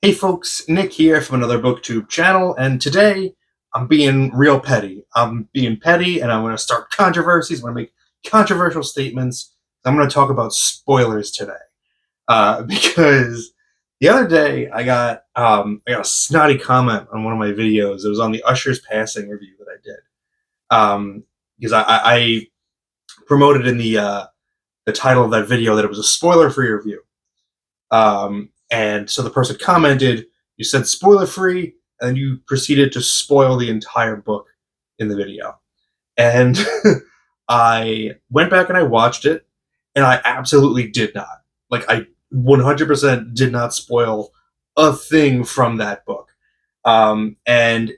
Hey folks, Nick here from Another Booktube channel, and today I'm being real petty. I'm being petty, and I'm going to start controversies. I'm going to make controversial statements. I'm going to talk about spoilers today, because the other day I got a snotty comment on one of my videos. It was on the Usher's Passing review that I did, because I promoted in the title of that video that it was a spoiler-free review. And so the person commented, you said spoiler free, and you proceeded to spoil the entire book in the video. And I went back and I watched it, and I absolutely did not. Like, I 100% did not spoil a thing from that book. And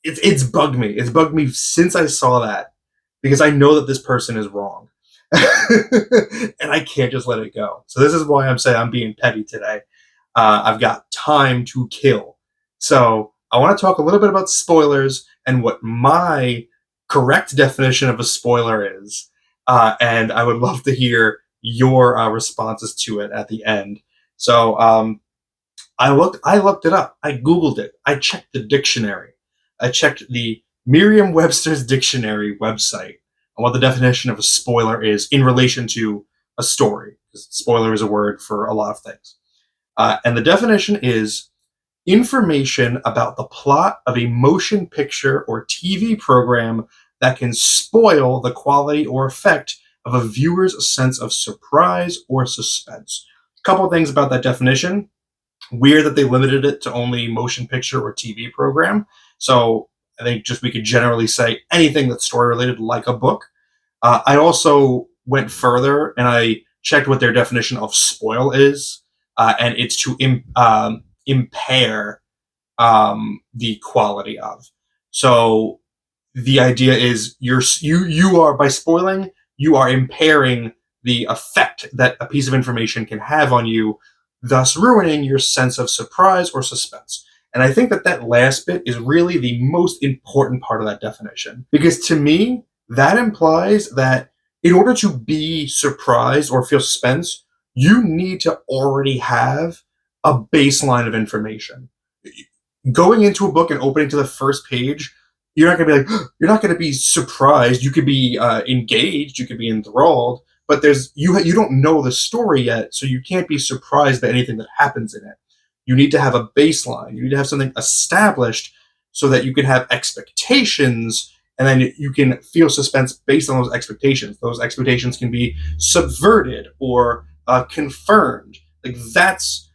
it's bugged me. It's bugged me since I saw that, because I know that this person is wrong. And I can't just let it go. So this is why I'm saying I'm being petty today. I've got time to kill. So I want to talk a little bit about spoilers and what my correct definition of a spoiler is. And I would love to hear your responses to it at the end. So I looked it up. I Googled it. I checked the dictionary. I checked the Merriam-Webster's dictionary website on what the definition of a spoiler is in relation to a story. Because spoiler is a word for a lot of things. And the definition is information about the plot of a motion picture or TV program that can spoil the quality or effect of a viewer's sense of surprise or suspense. A couple of things about that definition. Weird that they limited it to only motion picture or TV program. So I think just we could generally say anything that's story related, like a book. I also went further and I checked what their definition of spoil is. And it's to impair the quality of. So the idea is you are, by spoiling, you are impairing the effect that a piece of information can have on you, thus ruining your sense of surprise or suspense. And I think that last bit is really the most important part of that definition, because to me, that implies that in order to be surprised or feel suspense, you need to already have a baseline of information. Going into a book and opening to the first page, you're not going to be like, you're not going to be surprised. You could be engaged, you could be enthralled, but you don't know the story yet, so you can't be surprised by anything that happens in it. You need to have a baseline. You need to have something established so that you can have expectations, and then you can feel suspense based on those expectations. Those expectations can be subverted or confirmed. Like that's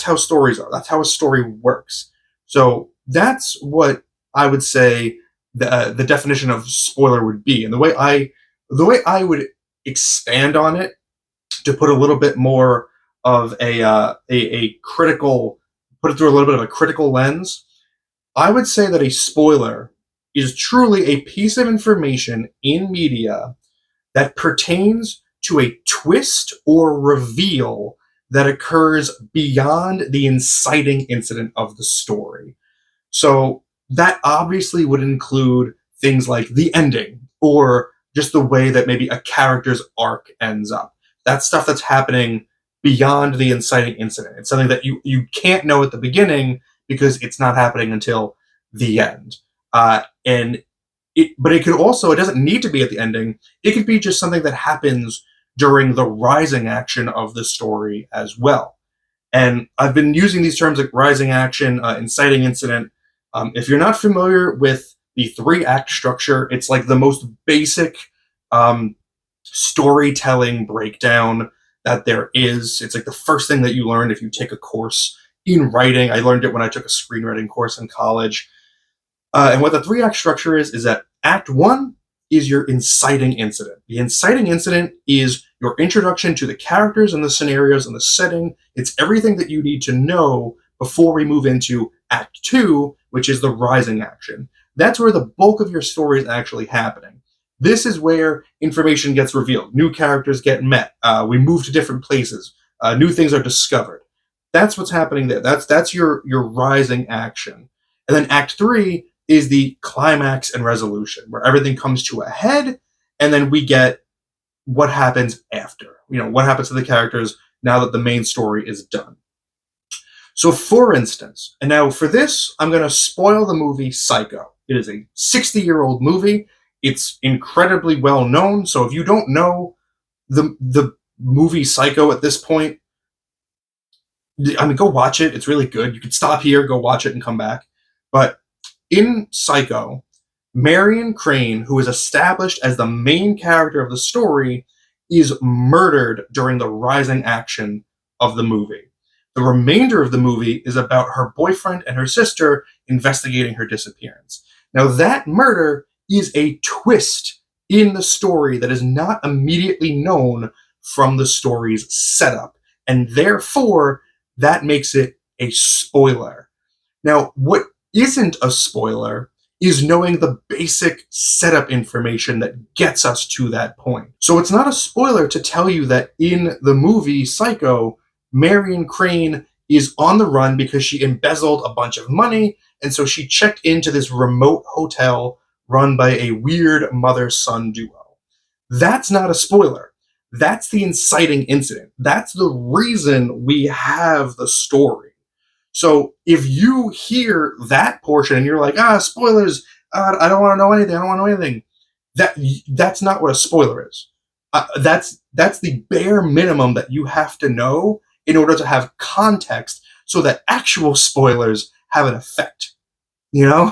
how stories are. That's how a story works. So that's what I would say the definition of spoiler would be. And the way I would expand on it to put a little bit more of a critical, put it through a little bit of a critical lens, I would say that a spoiler is truly a piece of information in media that pertains to a twist or reveal that occurs beyond the inciting incident of the story. So that obviously would include things like the ending, or just the way that maybe a character's arc ends up. That's stuff that's happening beyond the inciting incident. It's something that you can't know at the beginning because it's not happening until the end. But it could also, it doesn't need to be at the ending. It could be just something that happens during the rising action of the story as well. And I've been using these terms like rising action, inciting incident. If you're not familiar with the 3-act structure, it's like the most basic storytelling breakdown that there is. It's like the first thing that you learn if you take a course in writing. I learned it when I took a screenwriting course in college. And what the 3-act structure is that Act 1 is your inciting incident. The inciting incident is your introduction to the characters and the scenarios and the setting. It's everything that you need to know before we move into Act 2, which is the rising action. That's where the bulk of your story is actually happening. This is where information gets revealed. New characters get met. We move to different places. New things are discovered. That's what's happening there. That's your rising action. And then Act 3 is the climax and resolution, where everything comes to a head, and then we get what happens after. What happens to the characters now that the main story is done. So, for instance, and now for this, I'm going to spoil the movie Psycho. It is a 60-year-old movie. It's incredibly well known. So, if you don't know the movie Psycho at this point, I mean, go watch it. It's really good. You can stop here, go watch it, and come back. But in Psycho, Marion Crane, who is established as the main character of the story, is murdered during the rising action of the movie. The remainder of the movie is about her boyfriend and her sister investigating her disappearance. Now, that murder is a twist in the story that is not immediately known from the story's setup, and therefore, that makes it a spoiler. Now, what isn't a spoiler is knowing the basic setup information that gets us to that point. So it's not a spoiler to tell you that in the movie Psycho, Marion Crane is on the run because she embezzled a bunch of money, and so she checked into this remote hotel run by a weird mother-son duo. That's not a spoiler. That's the inciting incident. That's the reason we have the story. So if you hear that portion and you're like, spoilers, I don't want to know anything, I don't want to know anything, that's not what a spoiler is. That's the bare minimum that you have to know in order to have context so that actual spoilers have an effect, you know?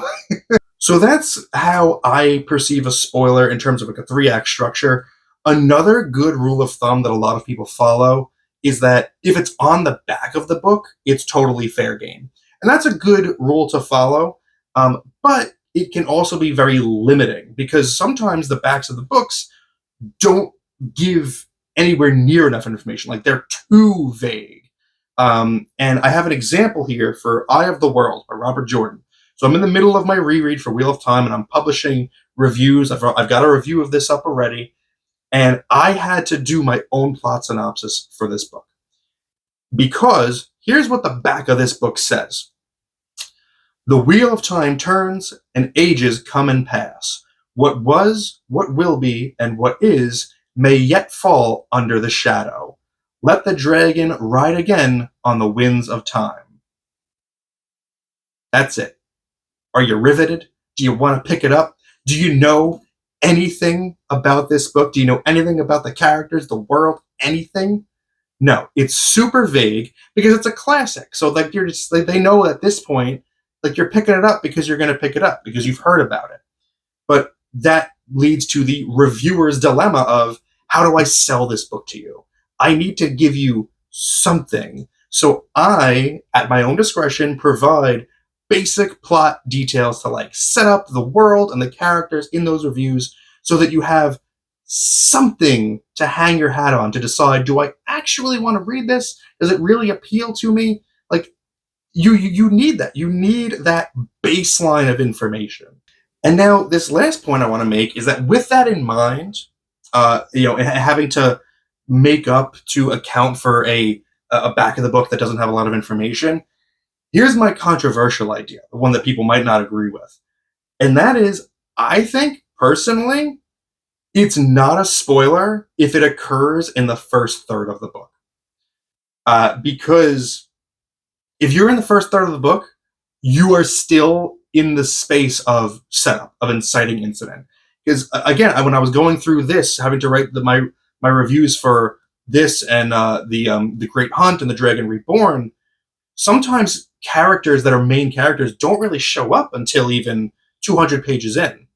So that's how I perceive a spoiler in terms of like a 3-act structure. Another good rule of thumb that a lot of people follow is that if it's on the back of the book, it's totally fair game. And that's a good rule to follow, but it can also be very limiting because sometimes the backs of the books don't give anywhere near enough information. Like they're too vague. And I have an example here for Eye of the World by Robert Jordan. So I'm in the middle of my reread for Wheel of Time and I'm publishing reviews. I've got a review of this up already. And I had to do my own plot synopsis for this book. Because here's what the back of this book says. The wheel of time turns, and ages come and pass. What was, what will be, and what is may yet fall under the shadow. Let the dragon ride again on the winds of time. That's it. Are you riveted? Do you want to pick it up? Do you know anything about this book? Do you know anything about the characters, the world, anything? No, it's super vague because it's a classic. So like you're just like, they know at this point, like you're picking it up because you're going to pick it up because you've heard about it. But that leads to the reviewer's dilemma of how do I sell this book to you? I need to give you something. So I, at my own discretion, provide basic plot details to like set up the world and the characters in those reviews so that you have something to hang your hat on to decide, do I actually want to read this? Does it really appeal to me? Like you need that. You need that baseline of information. And now this last point I want to make is that with that in mind, having to make up to account for a back of the book that doesn't have a lot of information, here's my controversial idea, the one that people might not agree with. And that is, I think, personally, it's not a spoiler if it occurs in the first third of the book. Because if you're in the first third of the book, you are still in the space of setup, of inciting incident. Because, again, when I was going through this, having to write my reviews for this and the Great Hunt and the Dragon Reborn, sometimes characters that are main characters don't really show up until even 200 pages in.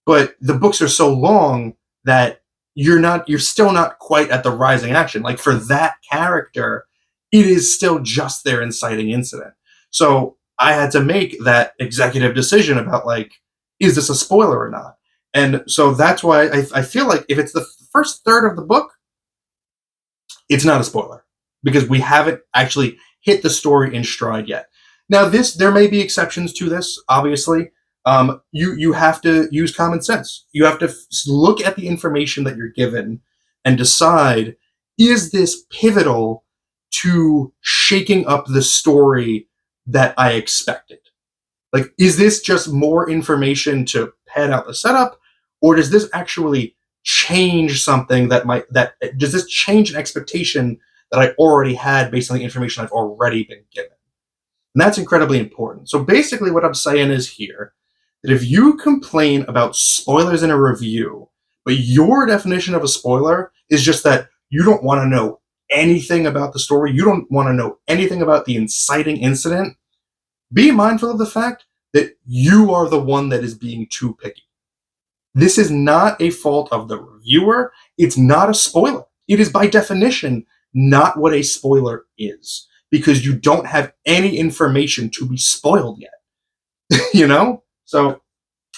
But the books are so long that you're still not quite at the rising action. Like for that character, it is still just their inciting incident. So I had to make that executive decision about like, is this a spoiler or not? And so that's why I feel like if it's the first third of the book, it's not a spoiler because we haven't actually hit the story in stride yet. Now, there may be exceptions to this, obviously. You have to use common sense. You have to look at the information that you're given and decide, is this pivotal to shaking up the story that I expected? Like, is this just more information to pad out the setup, or does this actually change something does this change an expectation that I already had based on the information I've already been given? And that's incredibly important. So basically what I'm saying is here, that if you complain about spoilers in a review, but your definition of a spoiler is just that you don't want to know anything about the story, you don't want to know anything about the inciting incident, be mindful of the fact that you are the one that is being too picky. This is not a fault of the reviewer. It's not a spoiler. It is by definition not what a spoiler is, because you don't have any information to be spoiled yet. You know? So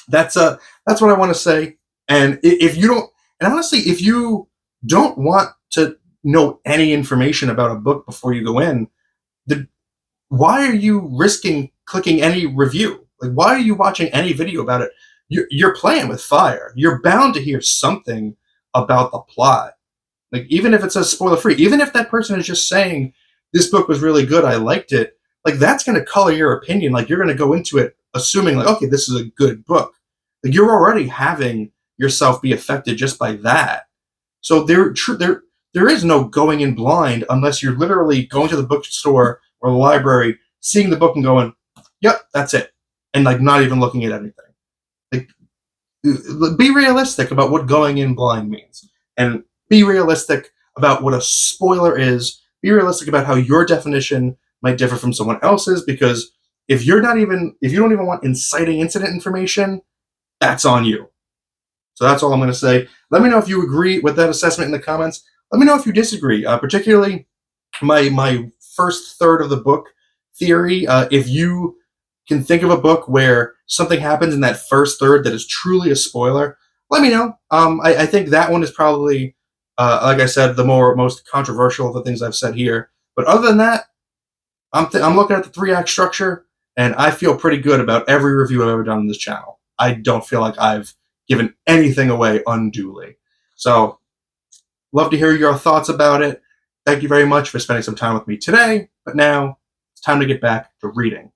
that's what I want to say. And if you don't, and honestly, if you don't want to know any information about a book before you go in, why are you risking clicking any review? Like, why are you watching any video about it? You're playing with fire. You're bound to hear something about the plot. Like, even if it's a spoiler free, even if that person is just saying, this book was really good, I liked it, like, that's going to color your opinion. Like, you're going to go into it assuming, like, okay, this is a good book. Like, you're already having yourself be affected just by that. So there is no going in blind unless you're literally going to the bookstore or the library, seeing the book and going, yep, that's it. And, like, not even looking at anything. Like, be realistic about what going in blind means. And be realistic about what a spoiler is. Be realistic about how your definition might differ from someone else's, because if you don't even want inciting incident information, that's on you. So that's all I'm going to say. Let me know if you agree with that assessment in the comments. Let me know if you disagree, particularly my first third of the book theory. If you can think of a book where something happens in that first third that is truly a spoiler, let me know. I think that one is probably, like I said, the most controversial of the things I've said here. But other than that, I'm looking at the 3-act structure, and I feel pretty good about every review I've ever done on this channel. I don't feel like I've given anything away unduly. So, love to hear your thoughts about it. Thank you very much for spending some time with me today. But now, it's time to get back to reading.